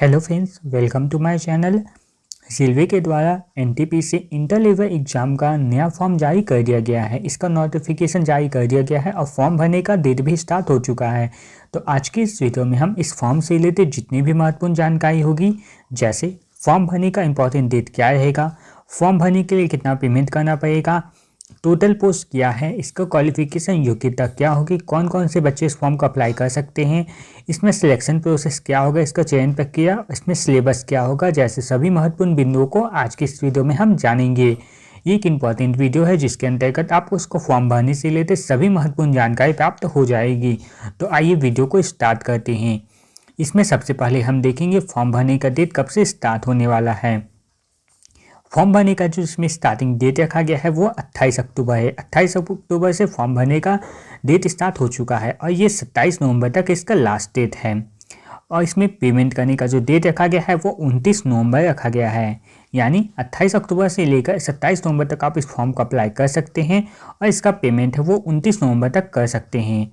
Hello friends, welcome to my channel. Railway के द्वारा NTPC inter level exam का नया फॉर्म जारी कर दिया गया है। इसका नोटिफिकेशन जारी कर दिया गया है और फॉर्म भरने का डेट भी स्टार्ट हो चुका है। तो आज की इस वीडियो में हम इस फॉर्म से रिलेटेड जितनी भी महत्वपूर्ण जानकारी होगी, जैसे फॉर्म भरने का इंपॉर्टेंट डेट क्या रहेगा, फॉर्म भरने के लिए कितना पेमेंट करना पड़ेगा, टोटल पोस्ट क्या है, इसका क्वालिफिकेशन योग्यता क्या होगी, कौन कौन से बच्चे इस फॉर्म को अप्लाई कर सकते हैं, इसमें सिलेक्शन प्रोसेस क्या होगा, इसका चयन प्रक्रिया, इसमें सिलेबस क्या होगा, जैसे सभी महत्वपूर्ण बिंदुओं को आज की इस वीडियो में हम जानेंगे। ये एक इम्पॉर्टेंट वीडियो है जिसके अंतर्गत आपको उसको फॉर्म भरने से रिलेटेड सभी महत्वपूर्ण जानकारी प्राप्त हो जाएगी। तो आइए वीडियो को स्टार्ट करते हैं। इसमें सबसे पहले हम देखेंगे फॉर्म भरने का डेट कब से स्टार्ट होने वाला है। फॉर्म भरने का जो इसमें स्टार्टिंग डेट रखा गया है वो 28 अक्टूबर है। 28 अक्टूबर से फॉर्म भरने का डेट स्टार्ट हो चुका है और ये 27 नवंबर तक इसका लास्ट डेट है। और इसमें पेमेंट करने का जो डेट रखा गया है वो 29 नवंबर रखा गया है। यानी 28 अक्टूबर से लेकर 27 नवंबर तक आप इस फॉर्म को अप्लाई कर सकते हैं और इसका पेमेंट है वो 29 नवंबर तक कर सकते हैं।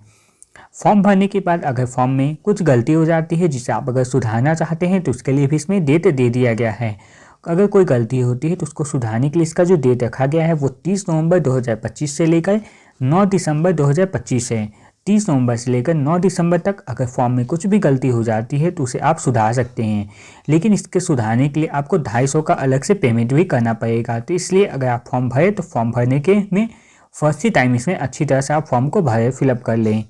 फॉर्म भरने के बाद अगर फॉर्म में कुछ गलती हो जाती है जिसे आप अगर सुधारना चाहते हैं तो उसके लिए भी इसमें डेट दे दिया गया है। अगर कोई गलती होती है तो उसको सुधारने के लिए इसका जो डेट रखा गया है वो 30 नवंबर 2025 से लेकर 9 दिसंबर 2025 है। 30 नवंबर से लेकर 9 दिसंबर तक अगर फॉर्म में कुछ भी गलती हो जाती है तो उसे आप सुधार सकते हैं, लेकिन इसके सुधारने के लिए आपको 250 का अलग से पेमेंट भी करना पड़ेगा। तो इसलिए अगर आप फॉर्म भरें तो फॉर्म भरने के में फर्स्ट ही टाइम इसमें अच्छी तरह से आप फॉर्म को भरें, फिलअप कर लें।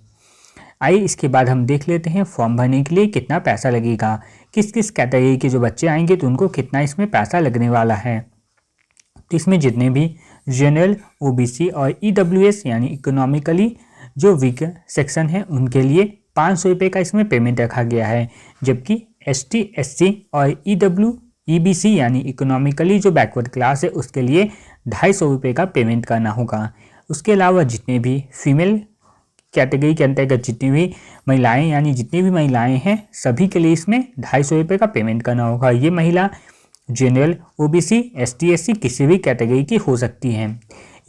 आइए इसके बाद हम देख लेते हैं फॉर्म भरने के लिए कितना पैसा लगेगा, किस किस कैटेगरी के जो बच्चे आएंगे तो उनको कितना इसमें पैसा लगने वाला है। तो इसमें जितने भी जनरल, ओबीसी और ईडब्ल्यूएस यानी इकोनॉमिकली जो वीक सेक्शन है उनके लिए 500 रुपये का इसमें पेमेंट रखा गया है, जबकि एसटी, एससी और ईबीसी यानी इकोनॉमिकली जो बैकवर्ड क्लास है उसके लिए 250 रुपये का पेमेंट करना होगा। उसके अलावा जितने भी फीमेल कैटेगरी के अंतर्गत जितनी भी महिलाएं यानी जितनी भी महिलाएं हैं सभी के लिए इसमें 250 रुपये का पेमेंट करना होगा। ये महिला जनरल, ओबीसी, एसटी, एससी किसी भी कैटेगरी की हो सकती हैं।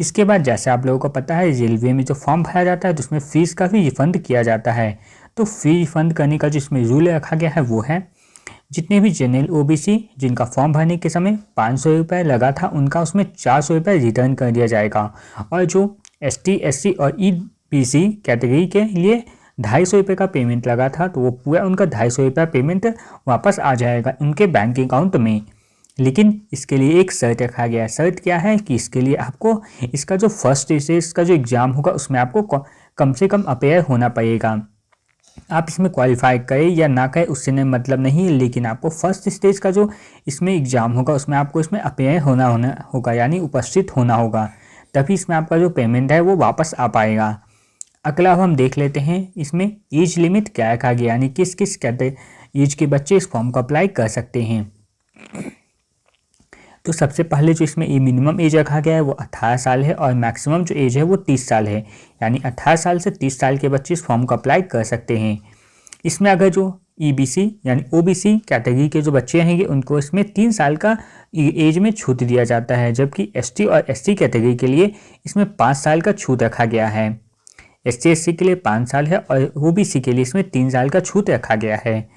इसके बाद जैसे आप लोगों को पता है रेलवे में जो फॉर्म भरा जाता है तो उसमें फ़ीस का भी रिफंड किया जाता है। तो फी रिफंड करने का जो इसमें रूल रखा गया है वो है जितने भी जनरल, ओबीसी जिनका फॉर्म भरने के समय 500 रुपये लगा था उनका उसमें 400 रुपये रिटर्न कर दिया जाएगा, और जो एसटी, एससी और ईबीसी कैटेगरी के लिए 250 रुपये का पेमेंट लगा था तो वो पूरा उनका 250 रुपये पेमेंट वापस आ जाएगा उनके बैंक अकाउंट में। लेकिन इसके लिए एक शर्त रखा गया है। शर्त क्या है कि इसके लिए आपको इसका जो फर्स्ट स्टेज का जो एग्ज़ाम होगा उसमें आपको कम से कम अपेयर होना पड़ेगा। आप इसमें क्वालिफाई करें या ना करें उससे मतलब नहीं है, लेकिन आपको फर्स्ट स्टेज का जो इसमें एग्ज़ाम होगा उसमें आपको इसमें अपेयर होना होगा यानी उपस्थित होना होगा, तभी इसमें आपका जो पेमेंट है वो वापस आ पाएगा। अगला अब हम देख लेते हैं इसमें एज लिमिट क्या रखा गया, यानी किस किस एज के बच्चे इस फॉर्म को अप्लाई कर सकते हैं। तो सबसे पहले जो इसमें मिनिमम एज रखा गया है वो 18 साल है और मैक्सिमम जो एज है वो 30 साल है, यानी 18 साल से 30 साल के बच्चे इस फॉर्म को अप्लाई कर सकते हैं। इसमें अगर जो ईबीसी यानी ओबीसी कैटेगरी के जो बच्चे रहेंगे उनको इसमें 3 साल का एज में छूट दिया जाता है, जबकि एसटी और एससी कैटेगरी के लिए इसमें 5 साल का छूट रखा गया है। एससी एससी के लिए 5 साल है और ओबीसी के लिए इसमें 3 साल का छूट रखा गया है।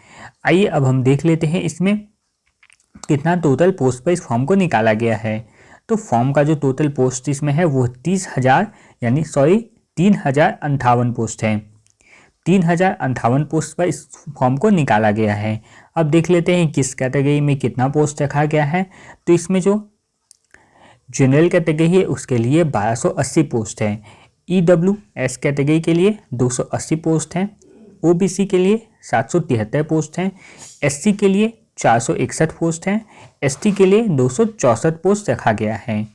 आइए अब हम देख लेते हैं इसमें कितना टोटल पोस्ट पर इस फॉर्म को निकाला गया है। तो फॉर्म का जो टोटल पोस्ट इसमें है वो 3058 पोस्ट है। 3058 पोस्ट पर इस फॉर्म को निकाला गया है। अब देख लेते हैं किस कैटेगरी में कितना पोस्ट रखा गया है। तो इसमें जो जनरल कैटेगरी है उसके लिए 1280 पोस्ट है, ईडब्ल्यूएस कैटेगरी के लिए 280 पोस्ट हैं, ओबीसी के लिए 773 पोस्ट हैं, एससी के लिए 461 पोस्ट हैं, एसटी के लिए 264 पोस्ट रखा गया है।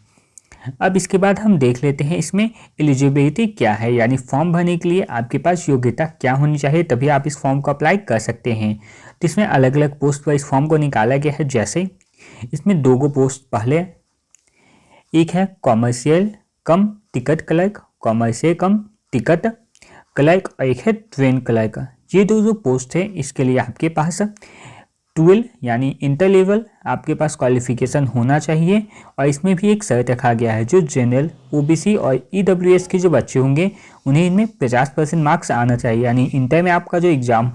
अब इसके बाद हम देख लेते हैं इसमें एलिजिबिलिटी क्या है, यानी फॉर्म भरने के लिए आपके पास योग्यता क्या होनी चाहिए तभी आप इस फॉर्म को अप्लाई कर सकते हैं। तो इसमें अलग अलग पोस्ट पर इस फॉर्म को निकाला गया है। जैसे इसमें 2 पोस्ट पहले, एक है कॉमर्शियल कम टिकट क्लर्क, कॉमर्शियल कम टिकट क्लर्क, और एक है ट्रेन क्लर्क। ये जो पोस्ट है इसके लिए आपके पास 12 यानी इंटर लेवल आपके पास क्वालिफिकेशन होना चाहिए, और इसमें भी एक शर्त रखा गया है जो जनरल, ओबीसी और ईडब्ल्यूएस के जो बच्चे होंगे उन्हें इनमें 50% मार्क्स आना चाहिए, यानी इंटर में आपका जो एग्ज़ाम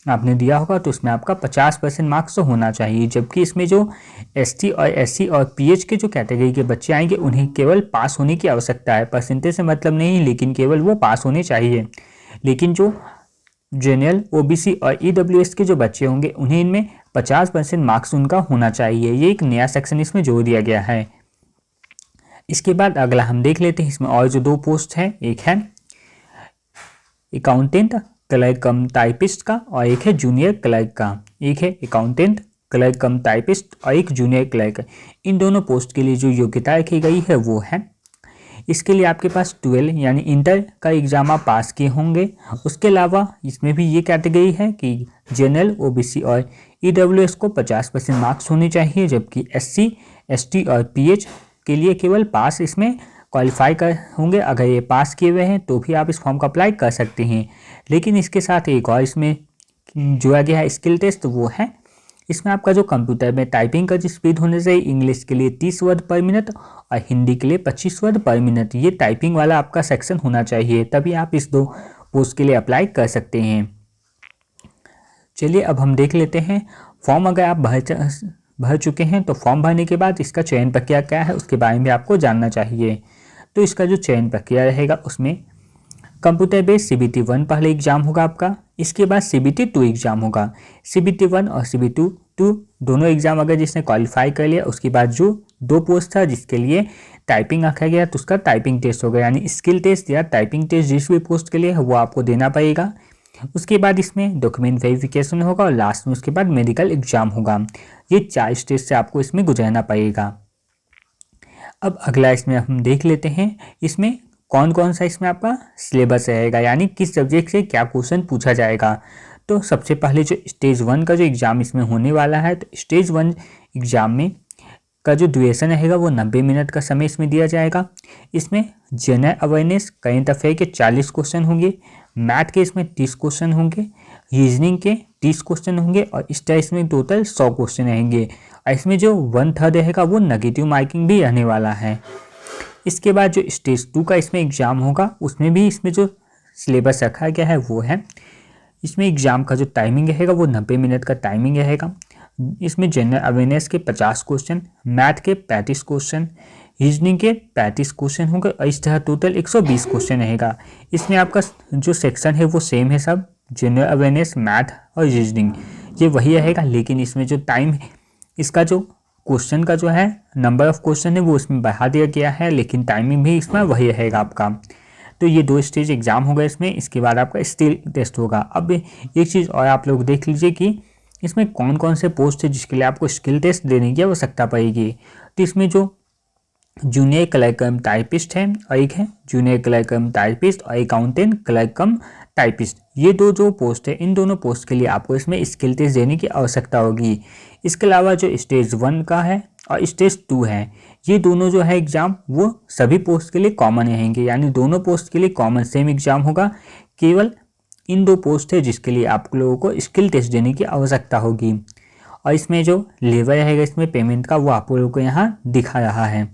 आपने दिया होगा तो उसमें आपका 50% मार्क्स तो होना चाहिए। जबकि इसमें जो ST और SC और PH के जो कैटेगरी के बच्चे आएंगे उन्हें केवल पास होने की आवश्यकता है, परसेंटेज से मतलब नहीं, लेकिन केवल वो पास होने चाहिए। लेकिन जो जनरल, OBC और EWS के जो बच्चे होंगे उन्हें इनमें 50% मार्क्स उनका होना चाहिए। ये एक नया सेक्शन इसमें जोड़ दिया गया है। इसके बाद अगला हम देख लेते हैं, इसमें और जो 2 पोस्ट है, एक है अकाउंटेंट क्लर्क कम टाइपिस्ट का और एक है जूनियर क्लर्क का। एक है अकाउंटेंट क्लर्क कम टाइपिस्ट और एक जूनियर क्लर्क। इन दोनों पोस्ट के लिए जो योग्यता रखी गई है वो है, इसके लिए आपके पास 12 यानी इंटर का एग्जाम आप पास किए होंगे। उसके अलावा इसमें भी ये कैटेगरी है कि जनरल, OBC और EWS को 50% मार्क्स होने चाहिए। जबकि SC, ST और PH के लिए केवल पास इसमें क्वालिफाई कर होंगे। अगर ये पास किए हुए हैं तो भी आप इस फॉर्म को अप्लाई कर सकते हैं। लेकिन इसके साथ एक और इसमें जोड़ा गया है स्किल टेस्ट, वो है इसमें आपका जो कंप्यूटर में टाइपिंग का जो स्पीड होने चाहिए, इंग्लिश के लिए 30 वर्ड पर मिनट और हिंदी के लिए 25 वर्ड पर मिनट, ये टाइपिंग वाला आपका सेक्शन होना चाहिए, तभी आप इस 2 पोस्ट के लिए अप्लाई कर सकते हैं। चलिए अब हम देख लेते हैं फॉर्म अगर आप भर चुके हैं तो फॉर्म भरने के बाद इसका चयन प्रक्रिया क्या है उसके बारे में आपको जानना चाहिए। तो इसका जो चयन प्रक्रिया रहेगा उसमें कंप्यूटर बेस्ड CBT 1 पहले एग्जाम होगा आपका, इसके बाद CBT 2 एग्जाम होगा। CBT 1 और CBT 2 दोनों एग्जाम अगर जिसने क्वालिफाई कर लिया, उसके बाद जो 2 पोस्ट था जिसके लिए टाइपिंग रखा गया तो उसका टाइपिंग टेस्ट होगा, यानी स्किल टेस्ट या टाइपिंग टेस्ट जिस भी पोस्ट के लिए है वो आपको देना पड़ेगा। उसके बाद इसमें डॉक्यूमेंट वेरिफिकेशन होगा और लास्ट में उसके बाद मेडिकल एग्जाम होगा। ये 4 स्टेज से आपको इसमें गुजरना पड़ेगा। अब अगला इसमें हम देख लेते हैं इसमें कौन कौन सा इसमें आपका सिलेबस रहेगा, यानी किस सब्जेक्ट से क्या क्वेश्चन पूछा जाएगा। तो सबसे पहले जो स्टेज 1 का जो एग्ज़ाम इसमें होने वाला है, तो स्टेज 1 एग्ज़ाम में का जो ड्यूरेशन रहेगा वो 90 मिनट का समय इसमें दिया जाएगा। इसमें जनरल अवेयरनेस, करंट अफेयर के 40 क्वेश्चन होंगे, मैथ के इसमें 30 क्वेश्चन होंगे, रीजनिंग के 30 क्वेश्चन होंगे और इस तरह इसमें टोटल 100 क्वेश्चन रहेंगे। और इसमें जो 1/3 रहेगा वो नेगेटिव मार्किंग भी रहने वाला है। इसके बाद जो स्टेज 2 का इसमें एग्ज़ाम होगा उसमें भी इसमें जो सिलेबस रखा गया है वो है, इसमें एग्ज़ाम का जो टाइमिंग रहेगा वो 90 मिनट का टाइमिंग रहेगा। इसमें जनरल अवेयरनेस के 50 क्वेश्चन, मैथ के 35 क्वेश्चन, रीजनिंग के 35 क्वेश्चन होंगे और इस तरह टोटल 120 क्वेश्चन रहेगा। इसमें आपका जो सेक्शन है वो सेम है सब, जनरल अवेयरनेस, मैथ और रीजनिंग ये वही रहेगा, लेकिन इसमें जो टाइम है इसका जो क्वेश्चन का जो है नंबर ऑफ क्वेश्चन है वो इसमें बढ़ा दिया गया है, लेकिन टाइमिंग भी इसमें वही रहेगा आपका। तो ये 2 स्टेज एग्जाम होगा इसमें। इसके बाद आपका स्किल टेस्ट होगा। अब एक चीज़ और आप लोग देख लीजिए कि इसमें कौन कौन से पोस्ट है जिसके लिए आपको स्किल टेस्ट देने की आवश्यकता पड़ेगी। तो इसमें जो जूनियर क्लर्क कम टाइपिस्ट है और एक है जूनियर क्लर्क कम टाइपिस्ट और अकाउंटेंट क्लर्क कम टाइपिस्ट, ये 2 जो पोस्ट है इन दोनों पोस्ट के लिए आपको इसमें स्किल टेस्ट देने की आवश्यकता होगी। इसके अलावा जो स्टेज 1 का है और स्टेज 2 है, ये दोनों जो है एग्ज़ाम वो सभी पोस्ट के लिए कॉमन रहेंगे, यानी दोनों पोस्ट के लिए कॉमन सेम एग्ज़ाम होगा। केवल इन 2 पोस्ट है जिसके लिए आप लोगों को स्किल टेस्ट देने की आवश्यकता होगी। और इसमें जो लेवल रहेगा इसमें पेमेंट का वो आप लोगों को यहाँ दिखा रहा है।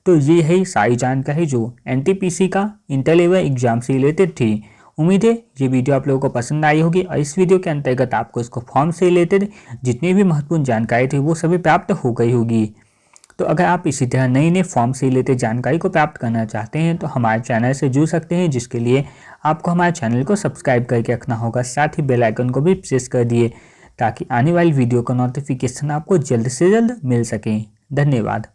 तो ये है सारी जानकारी जो NTPC का इंटर लेवल एग्जाम से रिलेटेड थी। उम्मीद है ये वीडियो आप लोगों को पसंद आई होगी और इस वीडियो के अंतर्गत आपको इसको फॉर्म से रिलेटेड जितनी भी महत्वपूर्ण जानकारी थी वो सभी प्राप्त हो गई होगी। तो अगर आप इसी तरह नई नई फॉर्म से रिलेटेड जानकारी को प्राप्त करना चाहते हैं तो हमारे चैनल से जुड़ सकते हैं, जिसके लिए आपको हमारे चैनल को सब्सक्राइब करके रखना होगा। साथ ही बेल आइकन को भी प्रेस कर दिए ताकि आने वाली वीडियो का नोटिफिकेशन आपको जल्द से जल्द मिल सके। धन्यवाद।